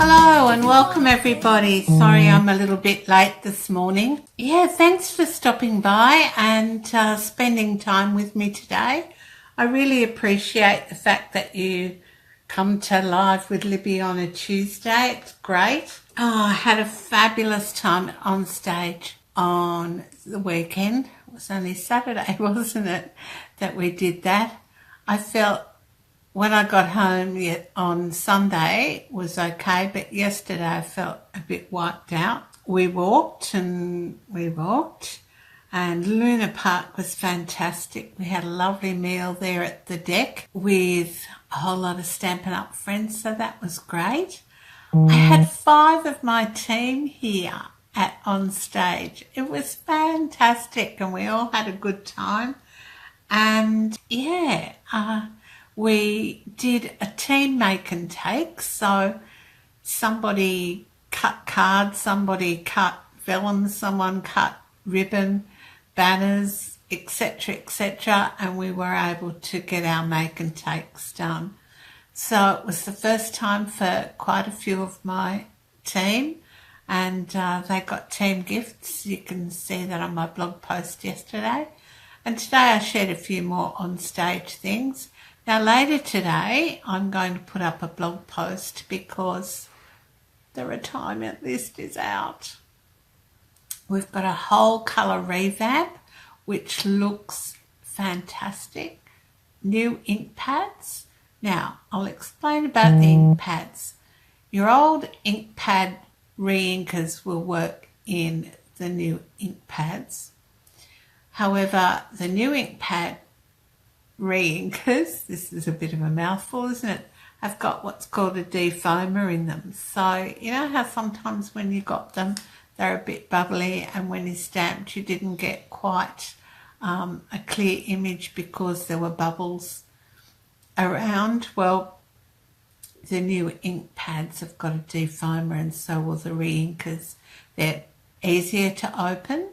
Hello and welcome everybody. Sorry I'm a little bit late this morning. Yeah, thanks for stopping by and spending time with me today. I really appreciate the fact that you come to Live with Libby on a Tuesday. It's great. Oh, I had a fabulous time at OnStage on the weekend. It was only Saturday, wasn't it, that we did that. I felt when I got home on Sunday was okay, but yesterday I felt a bit wiped out. We walked, and Luna Park was fantastic. We had a lovely meal there at the deck with a whole lot of Stampin' Up friends, so that was great. I had 5 of my team here at OnStage. It was fantastic and we all had a good time. And yeah, we did a team make and take. So somebody cut cards, somebody cut vellum, someone cut ribbon, banners, etc., and we were able to get our make and takes done. So it was the first time for quite a few of my team, and they got team gifts. You can see that on my blog post yesterday. And today I shared a few more OnStage things. Now later today I'm going to put up a blog post because the retirement list is out. We've got a whole colour revamp which looks fantastic. New ink pads. Now I'll explain about the ink pads. Your old ink pad re-inkers will work in the new ink pads. However, the new ink pad re-inkers, this is a bit of a mouthful, isn't it, have got what's called a defoamer in them. So you know how sometimes when you got them they're a bit bubbly, and when you stamped you didn't get quite a clear image because there were bubbles around? Well, the new ink pads have got a defoamer, and so will the re-inkers. They're easier to open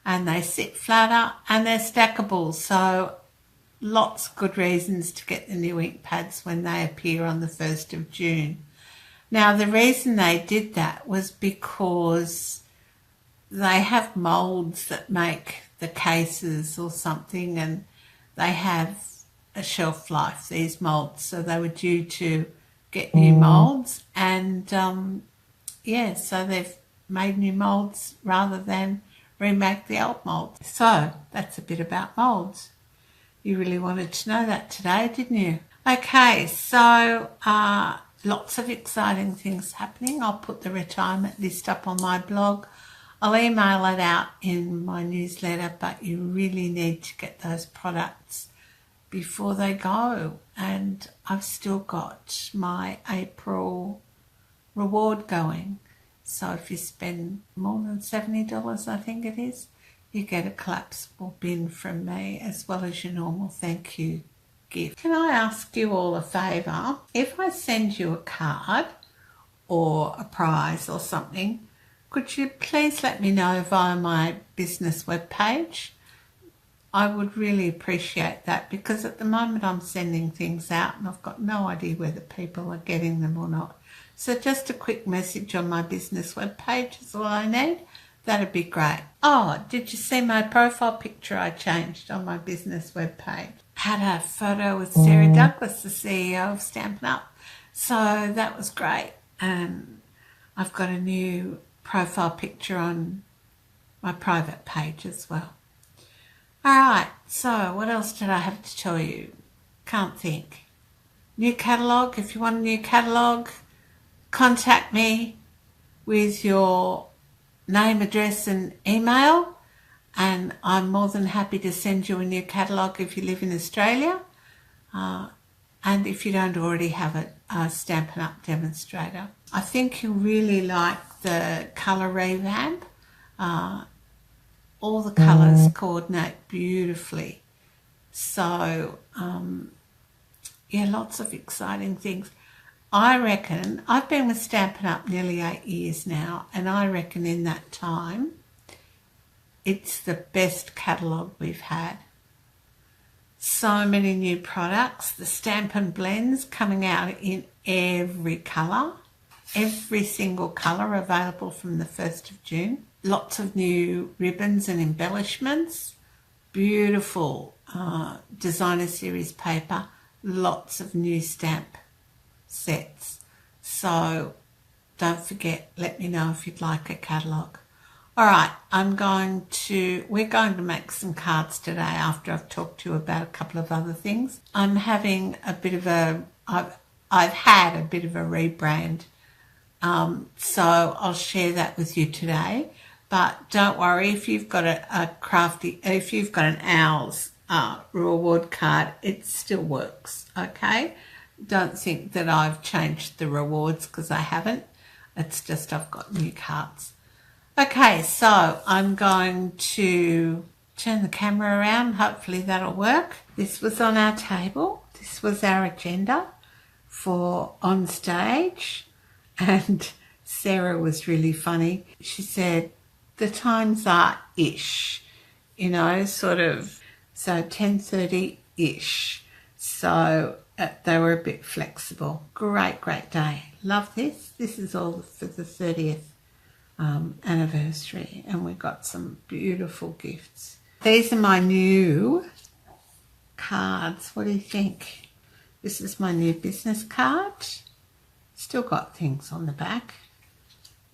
and they sit flatter and they're stackable, so lots of good reasons to get the new ink pads when they appear on the 1st of June. Now the reason they did that was because they have moulds that make the cases or something, and they have a shelf life, these moulds, so they were due to get new moulds, and yeah, so they've made new moulds rather than remake the old moulds. So that's a bit about moulds. You really wanted to know that today, didn't you? Okay, so lots of exciting things happening. I'll put the retirement list up on my blog. I'll email it out in my newsletter, but you really need to get those products before they go. And I've still got my April reward going. So if you spend more than $70, I think it is, you get a collapsible bin from me as well as your normal thank you gift. Can I ask you all a favour? If I send you a card or a prize or something, could you please let me know via my business webpage? I would really appreciate that, because at the moment I'm sending things out and I've got no idea whether people are getting them or not. So just a quick message on my business webpage is all I need. That'd be great. Oh, did you see my profile picture I changed on my business webpage? Had a photo with Sarah Douglas, the CEO of Stampin' Up. So that was great. And I've got a new profile picture on my private page as well. All right, so what else did I have to tell you? Can't think. New catalogue. If you want a new catalogue, contact me with your name, address and email, and I'm more than happy to send you a new catalogue if you live in Australia, and if you don't already have it, a Stampin' Up demonstrator. I think you'll really like the colour revamp. All the colours coordinate beautifully. So yeah, lots of exciting things. I reckon, I've been with Stampin' Up nearly 8 years now, and I reckon in that time it's the best catalogue we've had. So many new products, the Stampin' Blends coming out in every colour. every single colour available from the 1st of June. Lots of new ribbons and embellishments. Beautiful designer series paper. Lots of new stamp sets. So don't forget, let me know if you'd like a catalogue. All right, we're going to make some cards today after I've talked to you about a couple of other things. I'm having a bit of I've had a bit of a rebrand. So I'll share that with you today. But don't worry, if you've got if you've got an Owl's reward card, it still works, okay? Don't think that I've changed the rewards, because I haven't. It's just I've got new cards. Okay, so I'm going to turn the camera around. Hopefully that'll work. This was on our table. This was our agenda for OnStage. And Sarah was really funny. She said, the times are ish, you know, sort of, so 10:30-ish. So they were a bit flexible. Great day. Love this. This is all for the 30th anniversary, and we got some beautiful gifts. These are my new cards. What do you think? This is my new business card. Still got things on the back.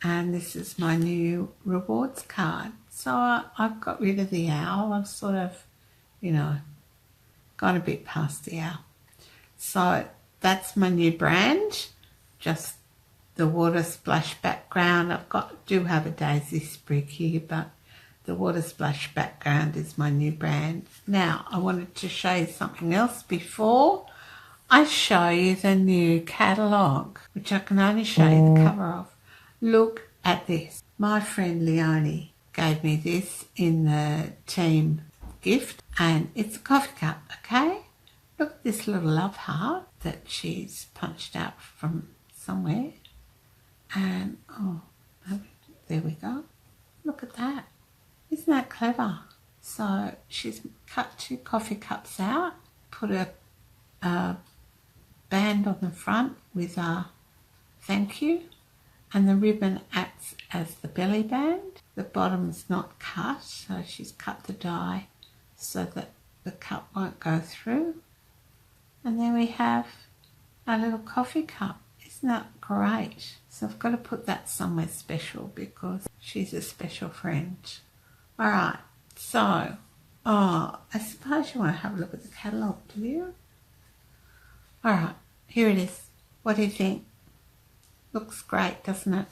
And this is my new rewards card. So I've got rid of the owl. I've sort of, you know, gone a bit past the owl. So that's my new brand. Just the water splash background. Do have a daisy sprig here, but the water splash background is my new brand. Now, I wanted to show you something else before I show you the new catalogue, which I can only show you the cover of. Look at this. My friend Leonie gave me this in the team gift, and it's a coffee cup, okay? Look at this little love heart that she's punched out from somewhere. And, oh, there we go. Look at that. Isn't that clever? So she's cut 2 coffee cups out, put a band on the front with a thank you, and the ribbon acts as the belly band. The bottom's not cut, so she's cut the die so that the cup won't go through. And then we have a little coffee cup. Isn't that great? So I've got to put that somewhere special because she's a special friend. All right, so, I suppose you want to have a look at the catalogue, do you? All right, here it is. What do you think? Looks great, doesn't it?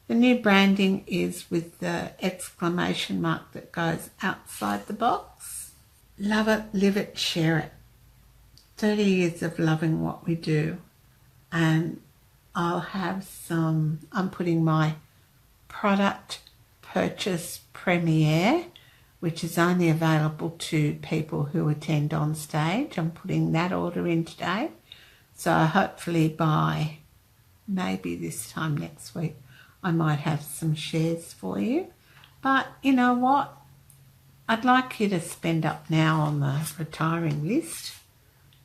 The new branding is with the exclamation mark that goes outside the box. Love it, live it, share it. 30 years of loving what we do. And I'll have I'm putting my product purchase premiere, which is only available to people who attend OnStage. I'm putting that order in today. So hopefully by maybe this time next week, I might have some shares for you. But you know what? I'd like you to spend up now on the retiring list.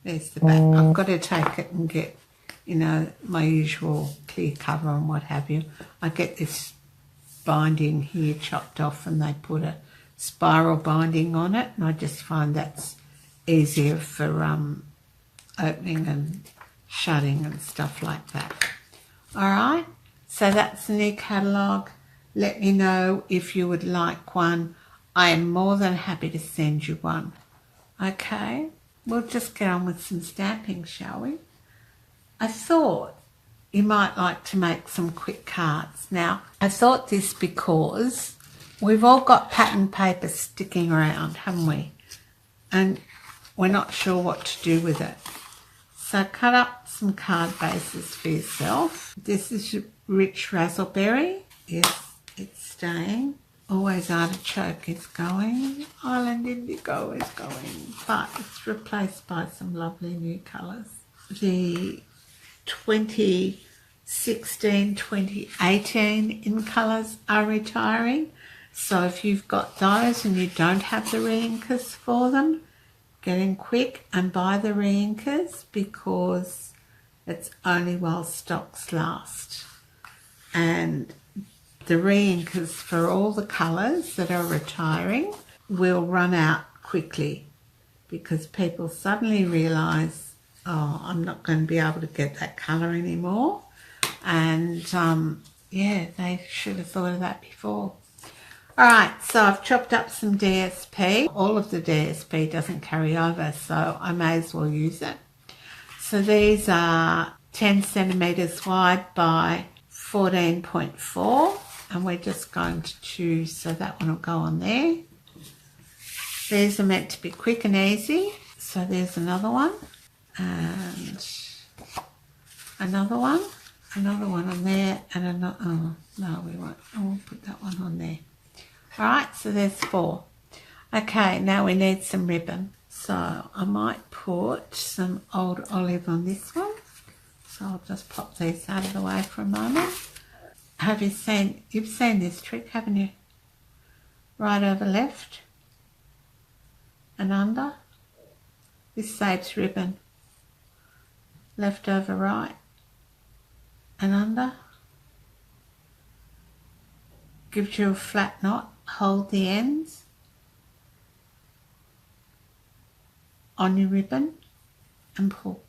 There's the back. I've got to take it and get, you know, my usual clear cover and what have you. I get this binding here chopped off and they put a spiral binding on it, and I just find that's easier for opening and shutting and stuff like that. All right, so that's the new catalogue. Let me know if you would like one. I am more than happy to send you one. Okay, we'll just get on with some stamping, shall we? I thought you might like to make some quick cards. Now, I thought this because we've all got pattern paper sticking around, haven't we? And we're not sure what to do with it. So cut up some card bases for yourself. This is rich raspberry. Yes, it's staying. Always artichoke is going. Island indigo is going. But it's replaced by some lovely new colours. The 2016, 2018 in colours are retiring. So if you've got those and you don't have the re-inkers for them, get in quick and buy the re-inkers because it's only while stocks last. and the re-inkers for all the colours that are retiring will run out quickly because people suddenly realise, oh, I'm not going to be able to get that colour anymore. And yeah, they should have thought of that before. Alright, so I've chopped up some DSP. All of the DSP doesn't carry over, so I may as well use it. So these are 10 centimetres wide by 14.4, and we're just going to choose, so that one will go on there. These are meant to be quick and easy, so there's another one, and another one on there, and another, oh no, we won't, I will put that one on there. Alright, so there's 4. Okay, now we need some ribbon. So I might put some old olive on this one. So I'll just pop these out of the way for a moment. You've seen this trick, haven't you? Right over left and under. This saves ribbon. Left over right and under. Gives you a flat knot. Hold the ends on your ribbon and pull.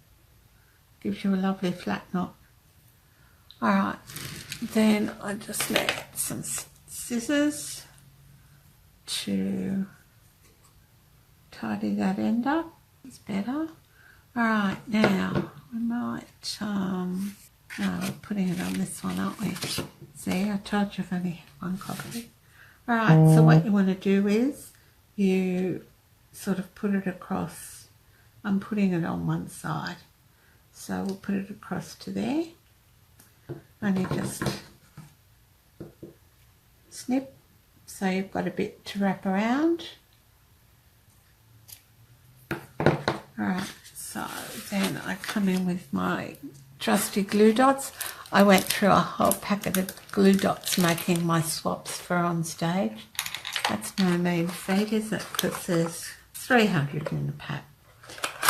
Gives you a lovely flat knot. Alright, then I just need some scissors to tidy that end up. It's better. Alright, now we might, no, we're putting it on this one, aren't we? See, I told you I've only had one copy. Alright, so what you want to do is you sort of put it across. I'm putting it on one side. So we'll put it across to there. And you just snip. So you've got a bit to wrap around. Alright, so then I come in with my trusty glue dots. I went through a whole packet of glue dots making my swaps for OnStage. That's no mean feat, is it? Because there's 300 in the pack.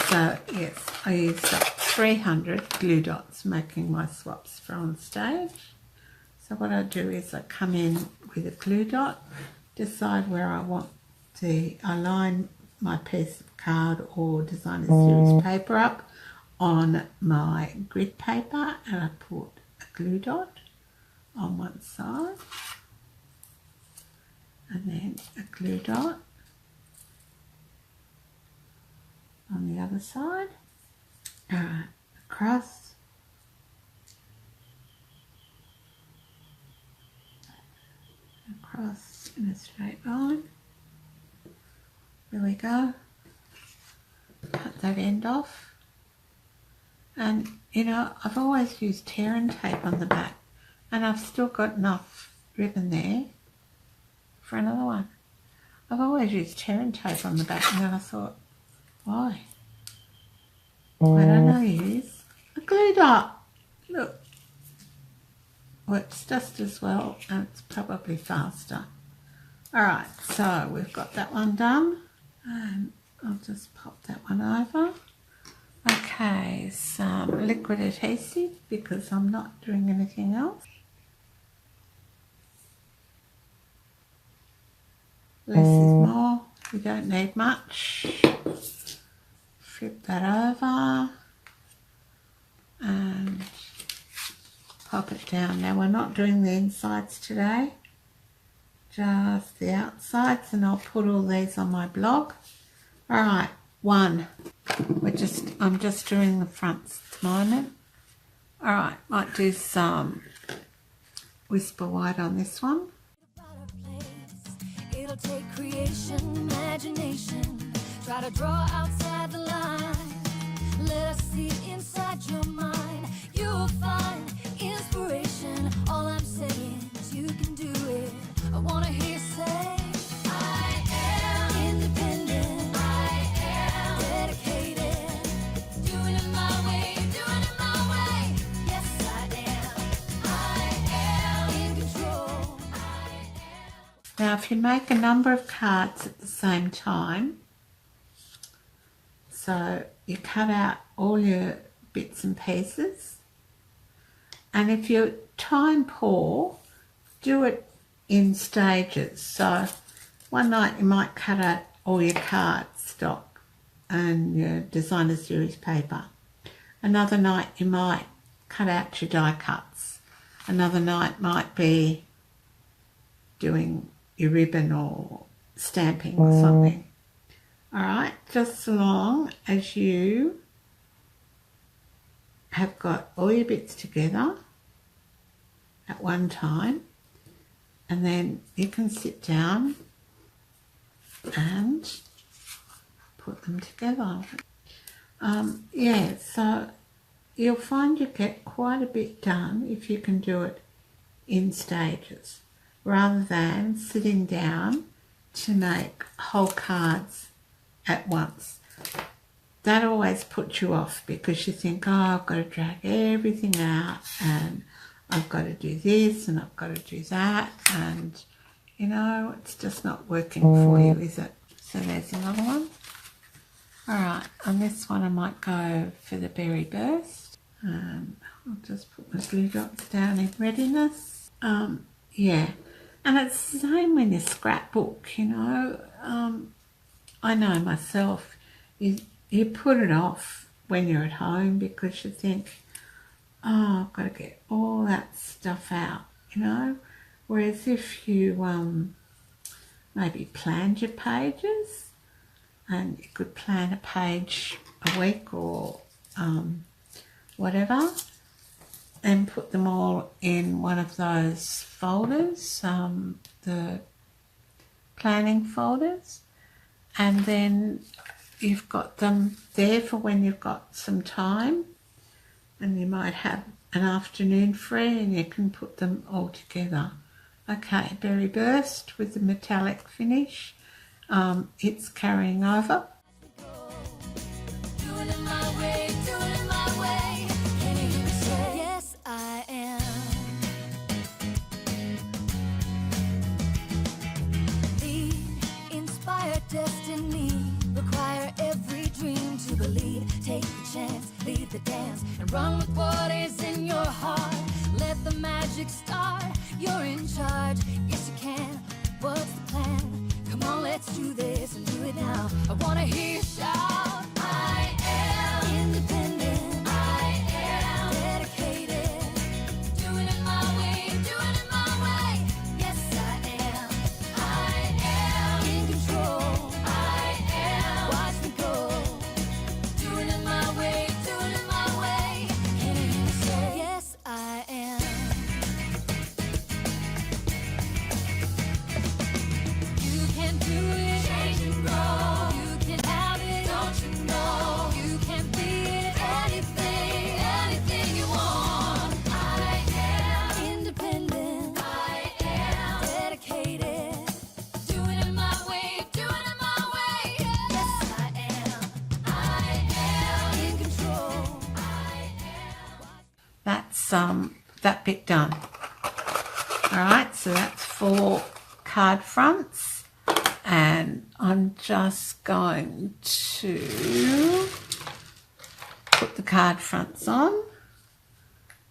So yes, I used up 300 glue dots making my swaps for OnStage. So what I do is I come in with a glue dot, decide where I want I line my piece of card or designer series paper up on my grid paper, and I put a glue dot on one side and then a glue dot on the other side. Alright, across, in a straight line. There we go. Cut that end off. And you know, I've always used tear and tape on the back, and I've still got enough ribbon there for another one. I've always used tear and tape on the back, and then I thought, why? Why don't I use a glue dot? Look, works just as well, and it's probably faster. Alright, so we've got that one done, and I'll just pop that one over. Okay, some liquid adhesive because I'm not doing anything else. Less is more, we don't need much. Flip that over and pop it down. Now we're not doing the insides today, just the outsides, and I'll put all these on my blog. Alright, one. I'm just doing the fronts at the moment. Alright, might do some Whisper White on this one. It'll take creation, imagination. Try to draw outside the line. Let us see inside your mind. You'll find inspiration. All I'm saying is you can do it. I wanna hear you say, I am independent. I am dedicated. Doing it my way, doing it my way. Yes, I am. I am in control. I am. Now, if you make a number of cards at the same time, so you cut out all your bits and pieces, And if you're time poor, do it in stages. So one night you might cut out all your card stock and your designer series paper. Another night you might cut out your die cuts. Another night might be doing your ribbon or stamping or something. Alright, just as long as you have got all your bits together at one time, and then you can sit down and put them together. Yeah, so you'll find you get quite a bit done if you can do it in stages rather than sitting down to make whole cards at once. That always puts you off because you think, oh, I've got to drag everything out and I've got to do this and I've got to do that, and you know, it's just not working for you, is it? So there's another one. Alright, on this one I might go for the berry burst. I'll just put my glue dots down in readiness. Yeah, and it's the same when you scrapbook, you know. I know myself, you put it off when you're at home because you think, oh, I've got to get all that stuff out, you know. Whereas if you maybe planned your pages, and you could plan a page a week or whatever, and put them all in one of those folders, the planning folders, and then you've got them there for when you've got some time, and you might have an afternoon free and you can put them all together. Okay, berry burst with the metallic finish. It's carrying over. Yes, I am. Lead, inspire destiny, require every dream to believe. Take the chance, lead the dance, and run with what is in your heart. Let the magic start, you're in charge. Yes, you can. What's the plan? Come on, let's do this and do it now. I want to hear you shout. I am independent. I am dedicated. Doing it my way, doing it my way. Yes, I am. I am in control. I am. Watch me go. Doing it my way, doing it my way. Can you hear me say? Yes, I am. You can do it, change and grow. You can have it, don't you know? You can be it, anything, anything you want. I am independent. I am dedicated. Doing it my way, doing it my way. Yes, I am. I am in control. I am. That's that bit done. Alright, so that's 4 card fronts, and I'm just going to put the card fronts on,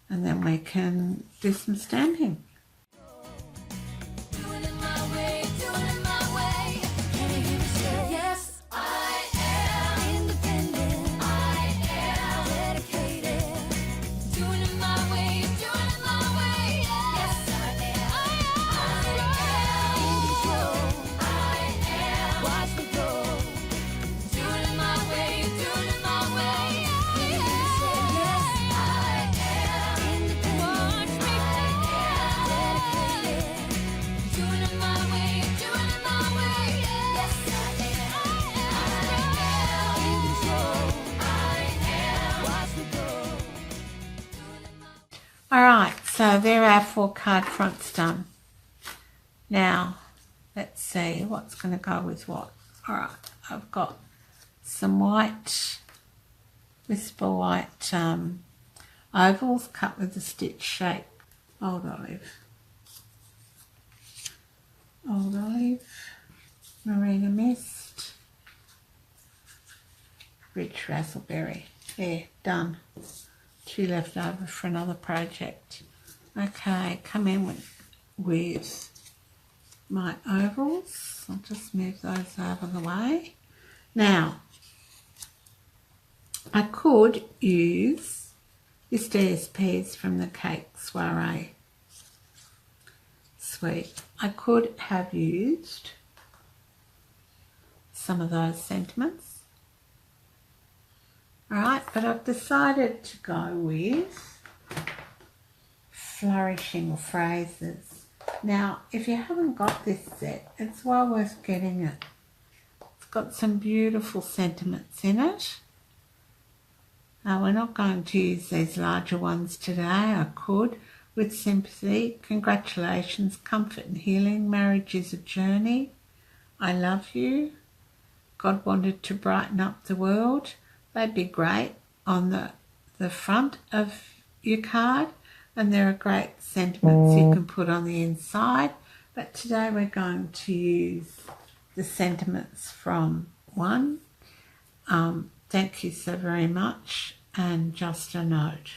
and then we can do some stamping. Doing it my way, doing it my way. Can you hear me say? Yes, I am independent. I am dedicated. Doing it my way, doing it my way. Yes, I am. I am in control. I am. Watch me go. Doing it my way, doing it my way. Can you hear me say? Yes, I am independent. Watch me go. I am dedicated. Doing it my way, doing it my way. Yes, I am. I am in control. I am. Watch me go. Doing it my Alright, so there are 4 card fronts done. Now, let's see what's going to go with what. Alright, I've got some white, whisper white ovals cut with a stitch shape. Old olive, marina mist, rich raspberry. There, done. She left over for another project. Okay, come in with my ovals. I'll just move those out of the way. Now, I could use this DSPs from the Cake Soiree suite. I could have used some of those sentiments. Alright, but I've decided to go with Flourishing Phrases. Now, if you haven't got this set, it's well worth getting it. It's got some beautiful sentiments in it. We're not going to use these larger ones today. I could. With sympathy, congratulations, comfort and healing, marriage is a journey, I love you, God wanted to brighten up the world. They'd be great on the front of your card, and there are great sentiments you can put on the inside. But today we're going to use the sentiments from one. Thank you so very much, and just a note.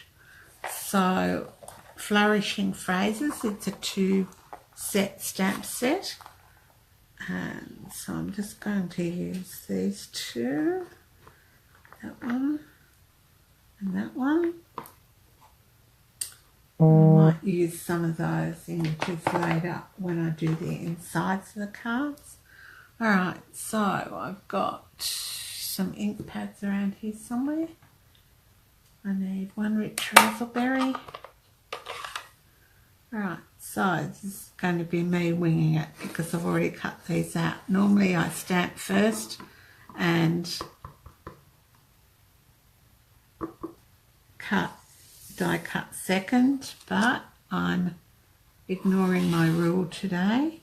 So, Flourishing Phrases, it's a 2-set stamp set, and so I'm just going to use these two, that one and that one. I might use some of those images later when I do the insides of the cards. Alright, so I've got some ink pads around here somewhere. I need one rich raspberry. Alright, so this is going to be me winging it because I've already cut these out. Normally I stamp first and die cut second, but I'm ignoring my rule today.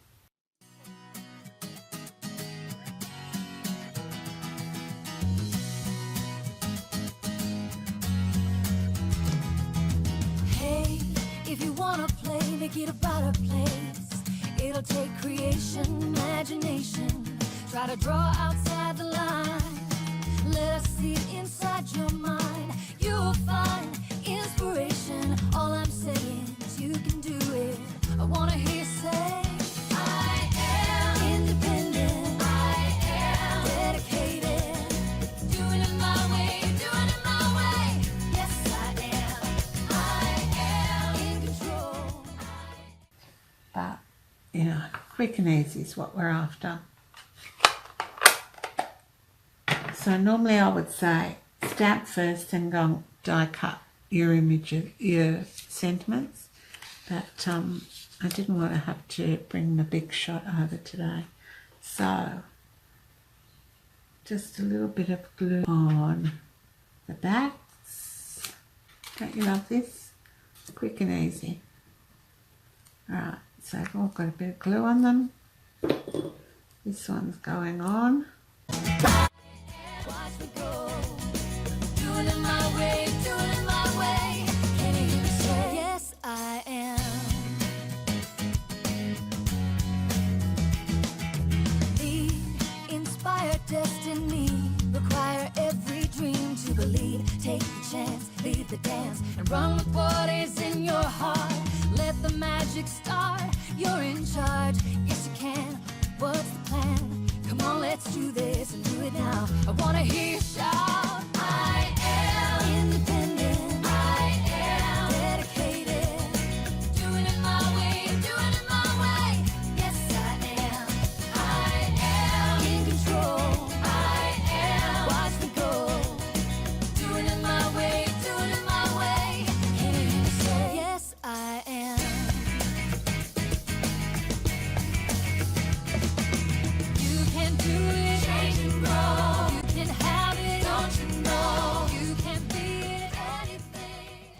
Make it about a place. It'll take creation, imagination. Try to draw outside the line. Let us see it inside your mind. You'll find inspiration. All I'm saying is you can do it. I wanna hear you say, I am independent. I am dedicated. Doing it my way, doing it my way. Yes, I am. I am in control. But, you know, quick and easy is what we're after. So normally I would say stamp first and go and die cut your images, your sentiments. But I didn't want to have to bring the big shot over today. So just a little bit of glue on the backs. Don't you love this? Quick and easy. Alright. So I've all got a bit of glue on them. This one's going on. Watch me go. Doing it my way, doing it my way. Can you hear me say, yes, I am. Lead, inspire destiny. Require every dream to believe. Take the chance, lead the dance, and run with what is in your heart. Let the magic start. You're in charge. Yes, you can. What's the plan? Come on, let's do this and do it now. I want to hear you shout. I am independent. I am dedicated. Doing it my way, doing it my way. Yes, I am. I am in control. I am. Watch me go. Doing it my way, doing it my way. Can you hear me say, yes, I am. You can do it, change and grow. You can have it, don't you know? You can be anything.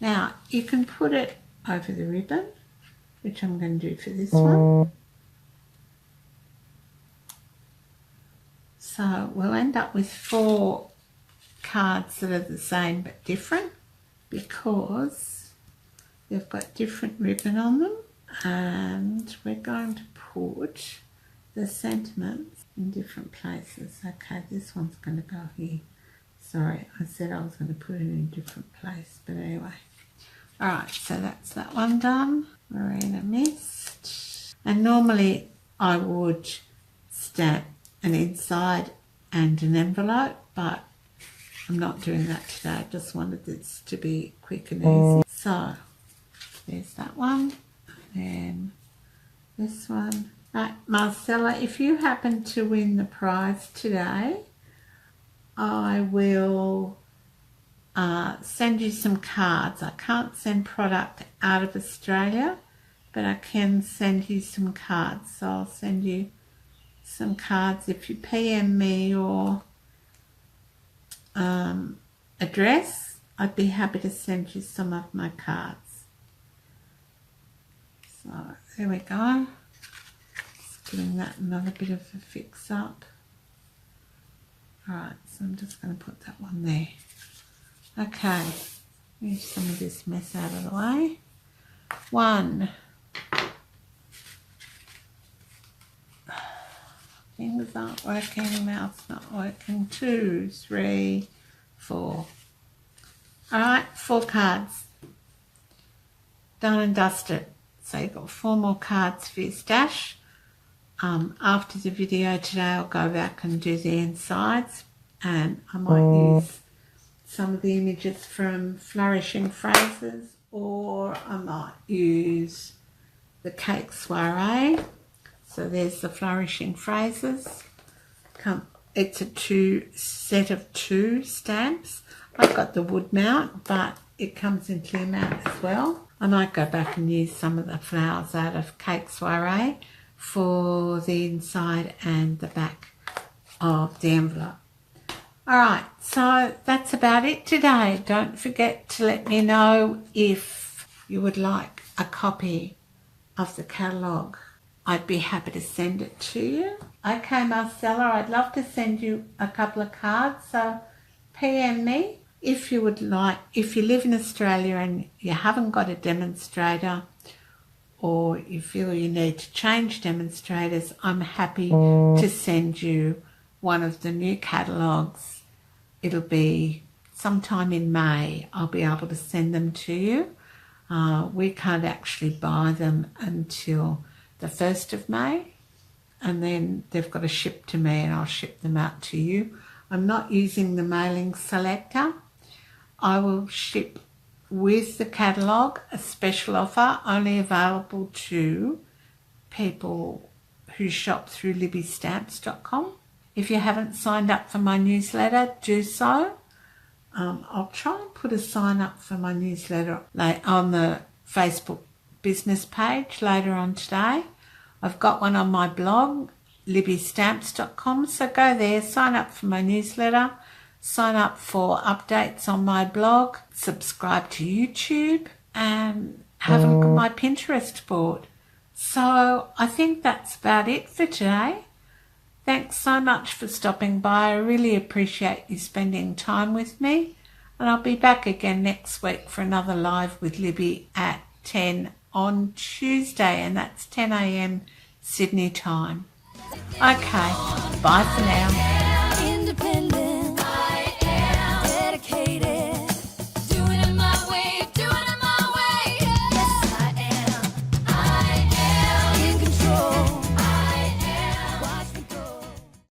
Now you can put it over the ribbon, which I'm going to do for this one. So we'll end up with 4 cards that are the same but different because they've got different ribbon on them, and we're going to put the sentiments in different places. Okay, this one's going to go here. Sorry, I said I was going to put it in a different place, but anyway. Alright, so that's that one done. Marina Mist. And normally I would stamp an inside and an envelope, but I'm not doing that today. I just wanted this to be quick and easy. So, there's that one. And this one. Right, Marcella, if you happen to win the prize today, I will send you some cards. I can't send product out of Australia, but I can send you some cards. So I'll send you some cards. If you PM me your address, I'd be happy to send you some of my cards. So there we go. Just giving that another bit of a fix up. Alright, so I'm just going to put that one there. Okay, move some of this mess out of the way. 1. Fingers aren't working, mouth's not working. 2, 3, 4. Alright, 4 cards. Done and dusted. So you've got 4 more cards for your stash. After the video today, I'll go back and do the insides, and I might use some of the images from Flourishing Phrases, or I might use the Cake Soiree. So there's the Flourishing Phrases. It's a set of 2 stamps. I've got the wood mount, but it comes in clear mount as well. I might go back and use some of the flowers out of Cake Soiree for the inside and the back of the envelope. Alright, so that's about it today. Don't forget to let me know if you would like a copy of the catalogue. I'd be happy to send it to you. Okay, Marcella, I'd love to send you a couple of cards, so PM me if you would like. If you live in Australia and you haven't got a demonstrator, or you feel you need to change demonstrators, I'm happy to send you one of the new catalogues. It'll be sometime in May. I'll be able to send them to you. We can't actually buy them until the 1st of May, and then they've got to ship to me and I'll ship them out to you. I'm not using the mailing selector. I will ship with the catalogue, a special offer only available to people who shop through libbystamps.com. If you haven't signed up for my newsletter, do so. I'll try and put a sign up for my newsletter on the Facebook business page later on today. I've got one on my blog, libbystamps.com, so go there, sign up for my newsletter, sign up for updates on my blog, subscribe to YouTube, and have a look at my Pinterest board. So I think that's about it for today. Thanks so much for stopping by. I really appreciate you spending time with me. And I'll be back again next week for another live with Libby at 10 on Tuesday. And that's 10 a.m. Sydney time. Okay, bye for now.